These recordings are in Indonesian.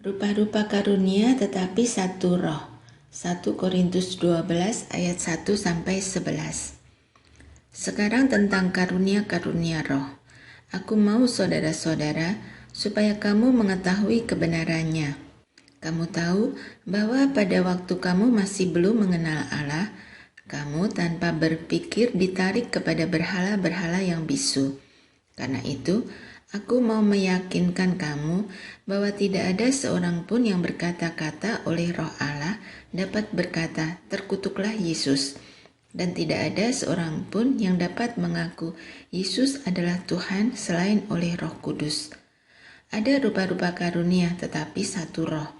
Rupa-rupa karunia tetapi satu roh. 1 Korintus 12 ayat 1-11. Sekarang tentang karunia-karunia roh. Aku mau saudara-saudara supaya kamu mengetahui kebenarannya. Kamu tahu bahwa pada waktu kamu masih belum mengenal Allah, kamu tanpa berpikir ditarik kepada berhala-berhala yang bisu. Karena itu, aku mau meyakinkan kamu bahwa tidak ada seorang pun yang berkata-kata oleh Roh Allah dapat berkata, "Terkutuklah Yesus." Dan tidak ada seorang pun yang dapat mengaku Yesus adalah Tuhan selain oleh Roh Kudus. Ada rupa-rupa karunia tetapi satu Roh.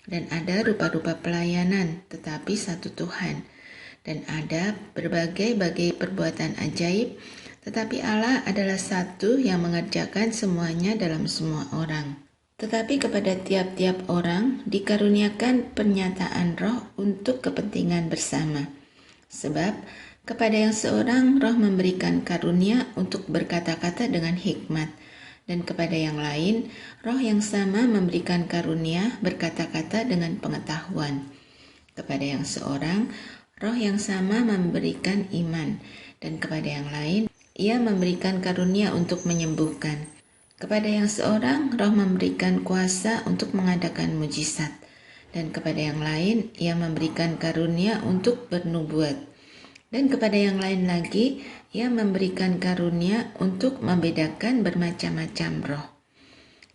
Dan ada rupa-rupa pelayanan tetapi satu Tuhan. Dan ada berbagai-bagai perbuatan ajaib, tetapi Allah adalah satu yang mengerjakan semuanya dalam semua orang. Tetapi kepada tiap-tiap orang dikaruniakan pernyataan roh untuk kepentingan bersama. Sebab kepada yang seorang roh memberikan karunia untuk berkata-kata dengan hikmat, dan kepada yang lain roh yang sama memberikan karunia berkata-kata dengan pengetahuan. Kepada yang seorang roh yang sama memberikan iman, dan kepada yang lain ia memberikan karunia untuk menyembuhkan. Kepada yang seorang roh memberikan kuasa untuk mengadakan mujizat, dan kepada yang lain ia memberikan karunia untuk bernubuat. Dan kepada yang lain lagi ia memberikan karunia untuk membedakan bermacam-macam roh.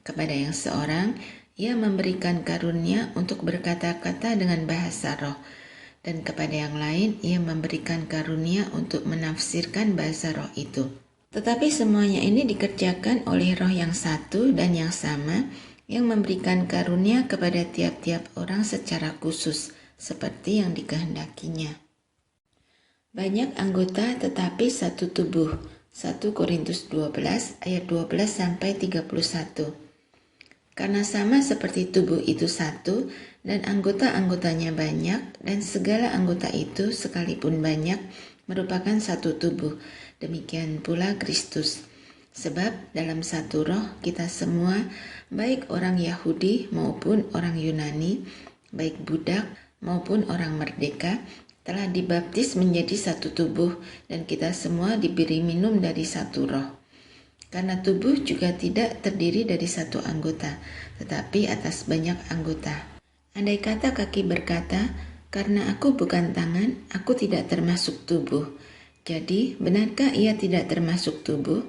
Kepada yang seorang ia memberikan karunia untuk berkata-kata dengan bahasa roh. Dan kepada yang lain ia memberikan karunia untuk menafsirkan bahasa roh itu. Tetapi semuanya ini dikerjakan oleh roh yang satu dan yang sama, yang memberikan karunia kepada tiap-tiap orang secara khusus, seperti yang dikehendakinya. Banyak anggota tetapi satu tubuh. 1 Korintus 12 ayat 12-31. Karena sama seperti tubuh itu satu, dan anggota-anggotanya banyak, dan segala anggota itu sekalipun banyak, merupakan satu tubuh. Demikian pula Kristus. Sebab dalam satu roh kita semua, baik orang Yahudi maupun orang Yunani, baik budak maupun orang merdeka, telah dibaptis menjadi satu tubuh, dan kita semua diberi minum dari satu roh. Karena tubuh juga tidak terdiri dari satu anggota, tetapi atas banyak anggota. Andai kata kaki berkata, "Karena aku bukan tangan, aku tidak termasuk tubuh." Jadi, benarkah ia tidak termasuk tubuh?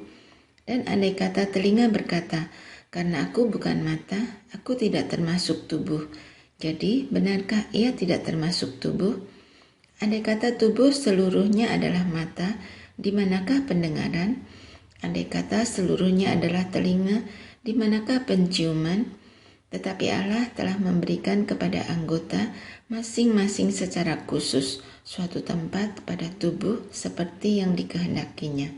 Dan andai kata telinga berkata, "Karena aku bukan mata, aku tidak termasuk tubuh." Jadi, benarkah ia tidak termasuk tubuh? Andai kata tubuh seluruhnya adalah mata, di manakah pendengaran? Andai kata seluruhnya adalah telinga, di manakah penciuman? Tetapi Allah telah memberikan kepada anggota masing-masing secara khusus suatu tempat pada tubuh seperti yang dikehendakinya.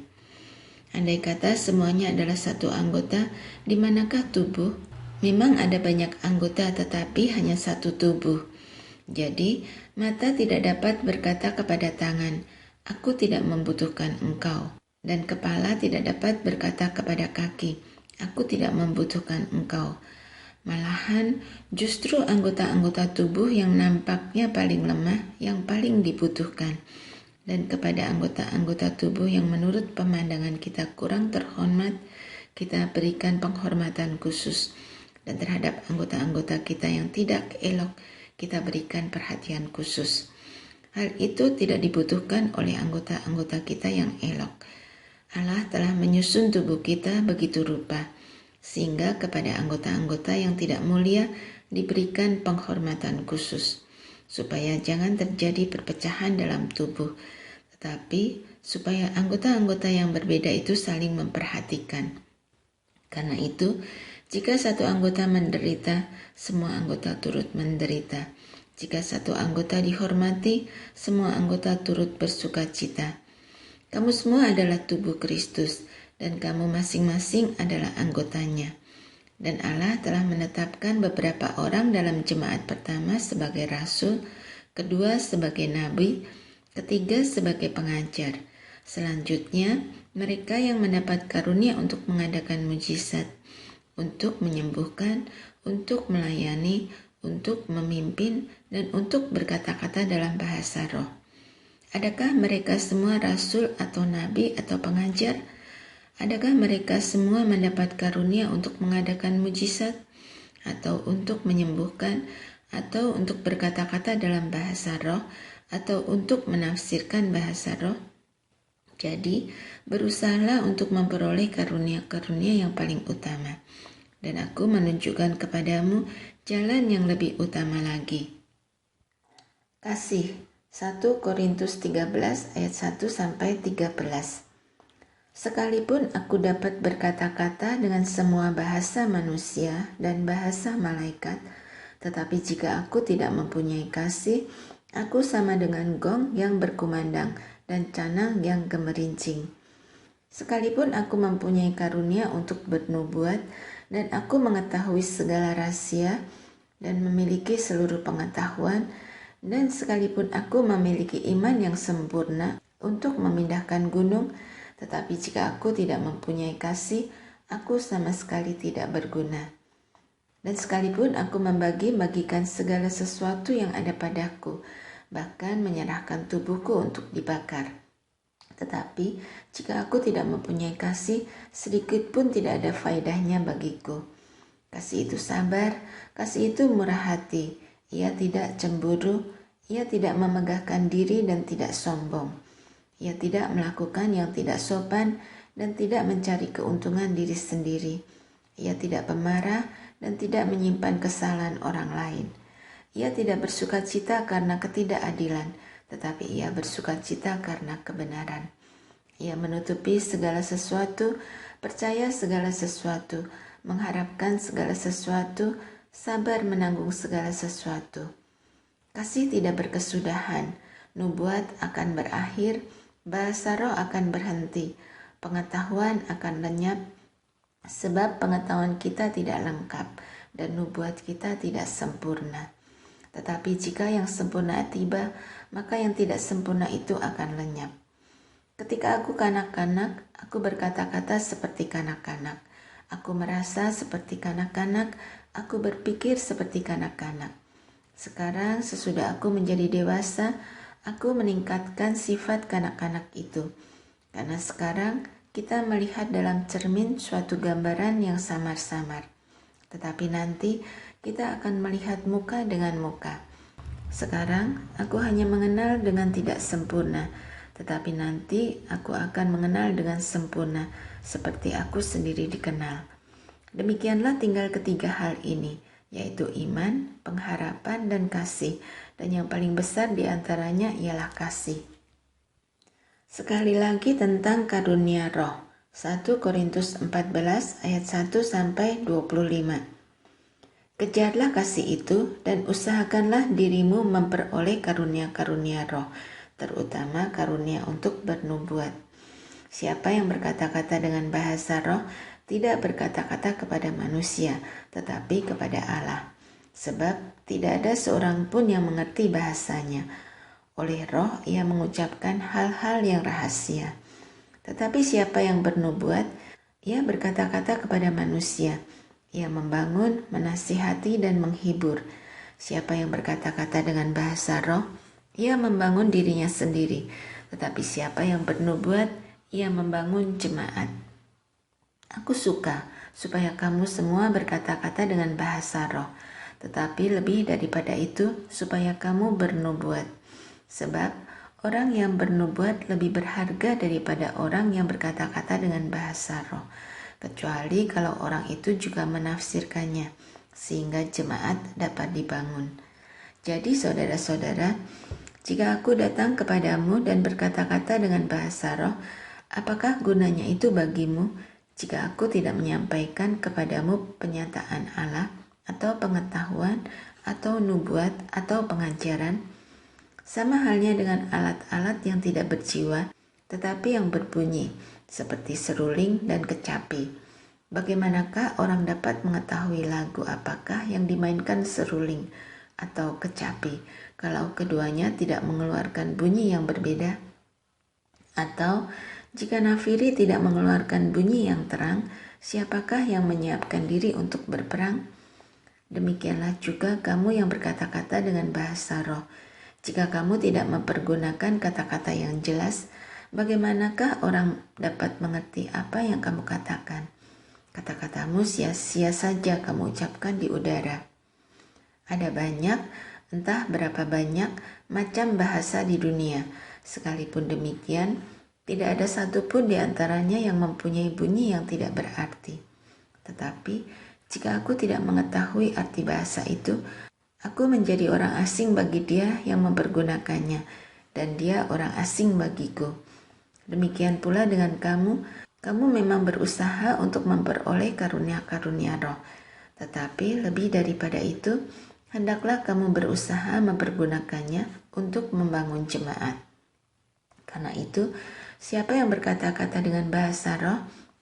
Andai kata semuanya adalah satu anggota, di manakah tubuh? Memang ada banyak anggota tetapi hanya satu tubuh. Jadi, mata tidak dapat berkata kepada tangan, "Aku tidak membutuhkan engkau." Dan kepala tidak dapat berkata kepada kaki, "Aku tidak membutuhkan engkau." Malahan, justru anggota-anggota tubuh yang nampaknya paling lemah, yang paling dibutuhkan. Dan kepada anggota-anggota tubuh yang menurut pemandangan kita kurang terhormat, kita berikan penghormatan khusus. Dan terhadap anggota-anggota kita yang tidak elok, kita berikan perhatian khusus. Hal itu tidak dibutuhkan oleh anggota-anggota kita yang elok. Allah telah menyusun tubuh kita begitu rupa, sehingga kepada anggota-anggota yang tidak mulia diberikan penghormatan khusus, supaya jangan terjadi perpecahan dalam tubuh, tetapi supaya anggota-anggota yang berbeda itu saling memperhatikan. Karena itu, jika satu anggota menderita, semua anggota turut menderita. Jika satu anggota dihormati, semua anggota turut bersukacita. Kamu semua adalah tubuh Kristus, dan kamu masing-masing adalah anggotanya. Dan Allah telah menetapkan beberapa orang dalam jemaat pertama sebagai rasul, kedua sebagai nabi, ketiga sebagai pengajar. Selanjutnya, mereka yang mendapat karunia untuk mengadakan mujizat, untuk menyembuhkan, untuk melayani, untuk memimpin, dan untuk berkata-kata dalam bahasa roh. Adakah mereka semua rasul atau nabi atau pengajar? Adakah mereka semua mendapat karunia untuk mengadakan mujizat, atau untuk menyembuhkan, atau untuk berkata-kata dalam bahasa roh, atau untuk menafsirkan bahasa roh? Jadi, berusahalah untuk memperoleh karunia-karunia yang paling utama. Dan aku menunjukkan kepadamu jalan yang lebih utama lagi. Kasih. 1 Korintus 13 ayat 1 sampai 13. Sekalipun aku dapat berkata-kata dengan semua bahasa manusia dan bahasa malaikat, tetapi jika aku tidak mempunyai kasih, aku sama dengan gong yang berkumandang dan canang yang gemerincing. Sekalipun aku mempunyai karunia untuk bernubuat, dan aku mengetahui segala rahasia dan memiliki seluruh pengetahuan, dan sekalipun aku memiliki iman yang sempurna untuk memindahkan gunung, tetapi jika aku tidak mempunyai kasih, aku sama sekali tidak berguna. Dan sekalipun aku membagi-bagikan segala sesuatu yang ada padaku, bahkan menyerahkan tubuhku untuk dibakar, tetapi jika aku tidak mempunyai kasih, sedikit pun tidak ada faedahnya bagiku. Kasih itu sabar, kasih itu murah hati, ia tidak cemburu, ia tidak memegahkan diri dan tidak sombong. Ia tidak melakukan yang tidak sopan dan tidak mencari keuntungan diri sendiri. Ia tidak pemarah dan tidak menyimpan kesalahan orang lain. Ia tidak bersukacita karena ketidakadilan, tetapi ia bersukacita karena kebenaran. Ia menutupi segala sesuatu, percaya segala sesuatu, mengharapkan segala sesuatu, sabar menanggung segala sesuatu. Kasih tidak berkesudahan, nubuat akan berakhir, bahasa roh akan berhenti, pengetahuan akan lenyap, sebab pengetahuan kita tidak lengkap dan nubuat kita tidak sempurna. Tetapi jika yang sempurna tiba, maka yang tidak sempurna itu akan lenyap. Ketika aku kanak-kanak, aku berkata-kata seperti kanak-kanak. Aku merasa seperti kanak-kanak, aku berpikir seperti kanak-kanak. Sekarang sesudah aku menjadi dewasa, aku meningkatkan sifat kanak-kanak itu. Karena sekarang kita melihat dalam cermin suatu gambaran yang samar-samar. Tetapi nanti kita akan melihat muka dengan muka. Sekarang aku hanya mengenal dengan tidak sempurna, tetapi nanti aku akan mengenal dengan sempurna, seperti aku sendiri dikenal. Demikianlah tinggal ketiga hal ini, yaitu iman, pengharapan, dan kasih, dan yang paling besar di antaranya ialah kasih. Sekali lagi tentang karunia roh, 1 Korintus 14 ayat 1 sampai 25. Kejarlah kasih itu dan usahakanlah dirimu memperoleh karunia-karunia roh, terutama karunia untuk bernubuat. Siapa yang berkata-kata dengan bahasa roh tidak berkata-kata kepada manusia, tetapi kepada Allah. Sebab tidak ada seorang pun yang mengerti bahasanya. Oleh roh ia mengucapkan hal-hal yang rahasia. Tetapi siapa yang bernubuat, ia berkata-kata kepada manusia. Ia membangun, menasihati, dan menghibur. Siapa yang berkata-kata dengan bahasa roh, ia membangun dirinya sendiri. Tetapi siapa yang bernubuat, ia membangun jemaat. Aku suka supaya kamu semua berkata-kata dengan bahasa roh, tetapi lebih daripada itu, supaya kamu bernubuat. Sebab orang yang bernubuat lebih berharga daripada orang yang berkata-kata dengan bahasa roh, kecuali kalau orang itu juga menafsirkannya, sehingga jemaat dapat dibangun. Jadi saudara-saudara, jika aku datang kepadamu dan berkata-kata dengan bahasa roh, apakah gunanya itu bagimu jika aku tidak menyampaikan kepadamu penyataan Allah, atau pengetahuan, atau nubuat, atau pengajaran? Sama halnya dengan alat-alat yang tidak berjiwa, tetapi yang berbunyi, seperti seruling dan kecapi. Bagaimanakah orang dapat mengetahui lagu apakah yang dimainkan seruling atau kecapi, kalau keduanya tidak mengeluarkan bunyi yang berbeda? Atau jika nafiri tidak mengeluarkan bunyi yang terang, siapakah yang menyiapkan diri untuk berperang? Demikianlah juga kamu yang berkata-kata dengan bahasa roh. Jika kamu tidak mempergunakan kata-kata yang jelas, bagaimanakah orang dapat mengerti apa yang kamu katakan? Kata-katamu sia-sia saja kamu ucapkan di udara. Ada banyak, entah berapa banyak macam bahasa di dunia. Sekalipun demikian, tidak ada satupun di antaranya yang mempunyai bunyi yang tidak berarti. Tetapi, jika aku tidak mengetahui arti bahasa itu, aku menjadi orang asing bagi dia yang mempergunakannya, dan dia orang asing bagiku. Demikian pula dengan kamu, kamu memang berusaha untuk memperoleh karunia-karunia roh. Tetapi lebih daripada itu, hendaklah kamu berusaha mempergunakannya untuk membangun jemaat. Karena itu, siapa yang berkata-kata dengan bahasa roh,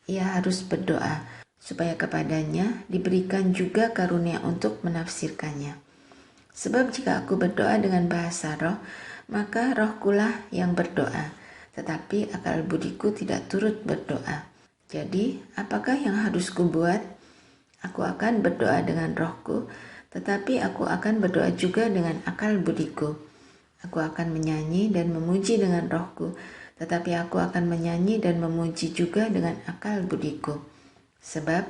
ia harus berdoa, supaya kepadanya diberikan juga karunia untuk menafsirkannya. Sebab jika aku berdoa dengan bahasa roh, maka rohkulah yang berdoa, tetapi akal budiku tidak turut berdoa. Jadi, apakah yang harus kubuat? Aku akan berdoa dengan rohku, tetapi aku akan berdoa juga dengan akal budiku. Aku akan menyanyi dan memuji dengan rohku, tetapi aku akan menyanyi dan memuji juga dengan akal budiku. Sebab,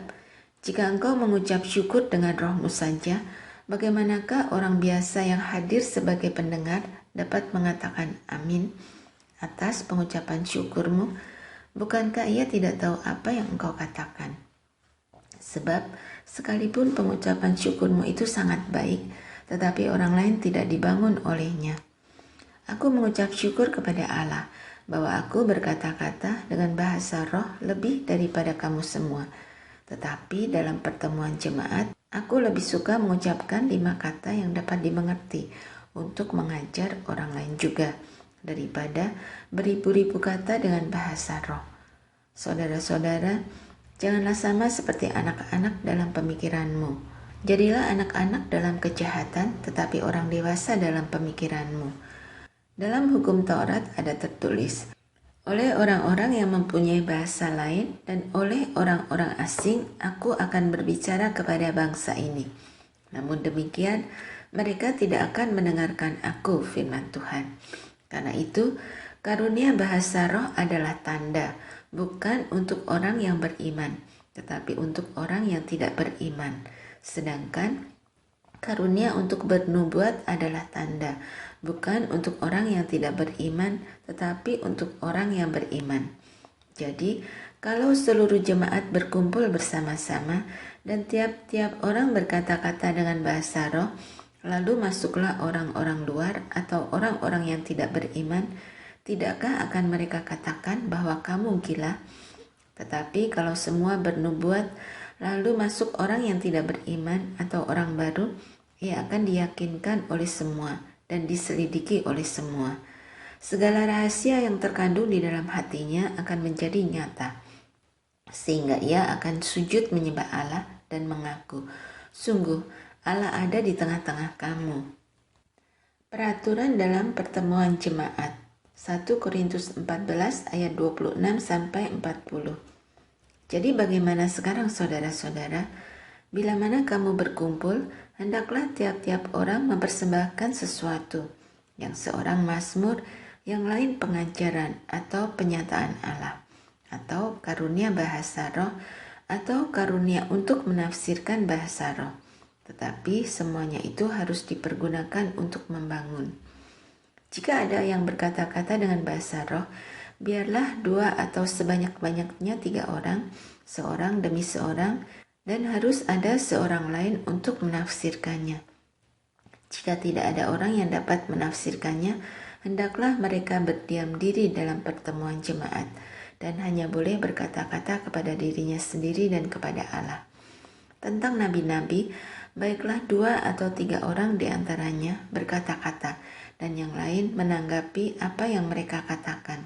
jika engkau mengucap syukur dengan rohmu saja, bagaimanakah orang biasa yang hadir sebagai pendengar dapat mengatakan amin atas pengucapan syukurmu? Bukankah ia tidak tahu apa yang engkau katakan? Sebab, sekalipun pengucapan syukurmu itu sangat baik, tetapi orang lain tidak dibangun olehnya. Aku mengucap syukur kepada Allah bahwa aku berkata-kata dengan bahasa roh lebih daripada kamu semua. Tetapi dalam pertemuan jemaat, aku lebih suka mengucapkan 5 kata yang dapat dimengerti untuk mengajar orang lain juga, daripada beribu-ribu kata dengan bahasa roh. Saudara-saudara, janganlah sama seperti anak-anak dalam pemikiranmu. Jadilah anak-anak dalam kejahatan, tetapi orang dewasa dalam pemikiranmu. Dalam hukum Taurat ada tertulis, oleh orang-orang yang mempunyai bahasa lain dan oleh orang-orang asing, aku akan berbicara kepada bangsa ini. Namun demikian, mereka tidak akan mendengarkan aku, firman Tuhan. Karena itu, karunia bahasa roh adalah tanda, bukan untuk orang yang beriman, tetapi untuk orang yang tidak beriman. Sedangkan karunia untuk bernubuat adalah tanda, bukan untuk orang yang tidak beriman, tetapi untuk orang yang beriman. Jadi, kalau seluruh jemaat berkumpul bersama-sama dan tiap-tiap orang berkata-kata dengan bahasa roh, lalu masuklah orang-orang luar atau orang-orang yang tidak beriman, tidakkah akan mereka katakan bahwa kamu gila? Tetapi kalau semua bernubuat, lalu masuk orang yang tidak beriman atau orang baru, ia akan diyakinkan oleh semua dan diselidiki oleh semua. Segala rahasia yang terkandung di dalam hatinya akan menjadi nyata, sehingga ia akan sujud menyembah Allah dan mengaku, sungguh Allah ada di tengah-tengah kamu. Peraturan dalam pertemuan jemaat 1 Korintus 14 ayat 26-40. Jadi bagaimana sekarang saudara-saudara? Bila mana kamu berkumpul, hendaklah tiap-tiap orang mempersembahkan sesuatu, yang seorang mazmur, yang lain pengajaran atau penyataan Allah, atau karunia bahasa roh, atau karunia untuk menafsirkan bahasa roh. Tetapi semuanya itu harus dipergunakan untuk membangun. Jika ada yang berkata-kata dengan bahasa roh, biarlah 2 atau sebanyak-banyaknya 3 orang, seorang demi seorang, dan harus ada seorang lain untuk menafsirkannya. Jika tidak ada orang yang dapat menafsirkannya, hendaklah mereka berdiam diri dalam pertemuan jemaat, dan hanya boleh berkata-kata kepada dirinya sendiri dan kepada Allah. Tentang nabi-nabi, baiklah 2 atau 3 orang di antaranya berkata-kata, dan yang lain menanggapi apa yang mereka katakan.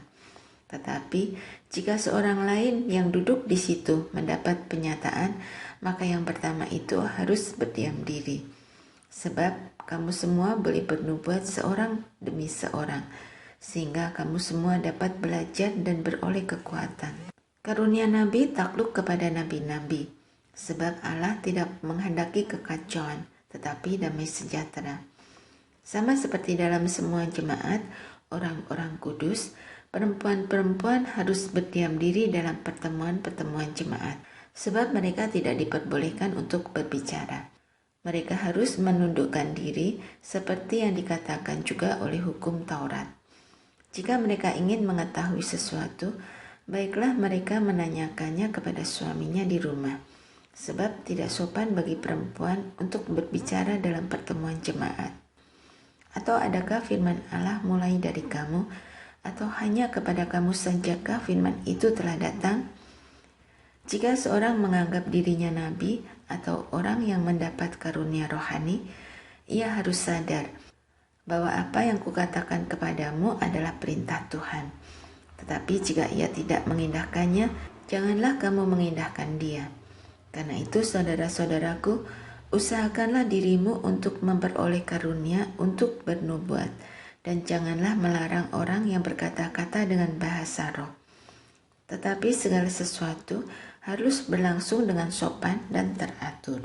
Tetapi jika seorang lain yang duduk di situ mendapat penyataan, maka yang pertama itu harus berdiam diri. Sebab kamu semua boleh bernubuat seorang demi seorang, sehingga kamu semua dapat belajar dan beroleh kekuatan. Karunia nabi takluk kepada nabi-nabi. sebab Allah tidak menghendaki kekacauan, tetapi damai sejahtera. Sama seperti dalam semua jemaat, orang-orang kudus, perempuan-perempuan harus berdiam diri dalam pertemuan-pertemuan jemaat, sebab mereka tidak diperbolehkan untuk berbicara. Mereka harus menundukkan diri seperti yang dikatakan juga oleh hukum Taurat. Jika mereka ingin mengetahui sesuatu, baiklah mereka menanyakannya kepada suaminya di rumah, sebab tidak sopan bagi perempuan untuk berbicara dalam pertemuan jemaat. Atau adakah firman Allah mulai dari kamu, atau hanya kepada kamu sajakah firman itu telah datang? Jika seorang menganggap dirinya nabi atau orang yang mendapat karunia rohani, ia harus sadar bahwa apa yang kukatakan kepadamu adalah perintah Tuhan. Tetapi jika ia tidak mengindahkannya, janganlah kamu mengindahkan dia. Karena itu, saudara-saudaraku, usahakanlah dirimu untuk memperoleh karunia untuk bernubuat, dan janganlah melarang orang yang berkata-kata dengan bahasa roh. Tetapi segala sesuatu harus berlangsung dengan sopan dan teratur.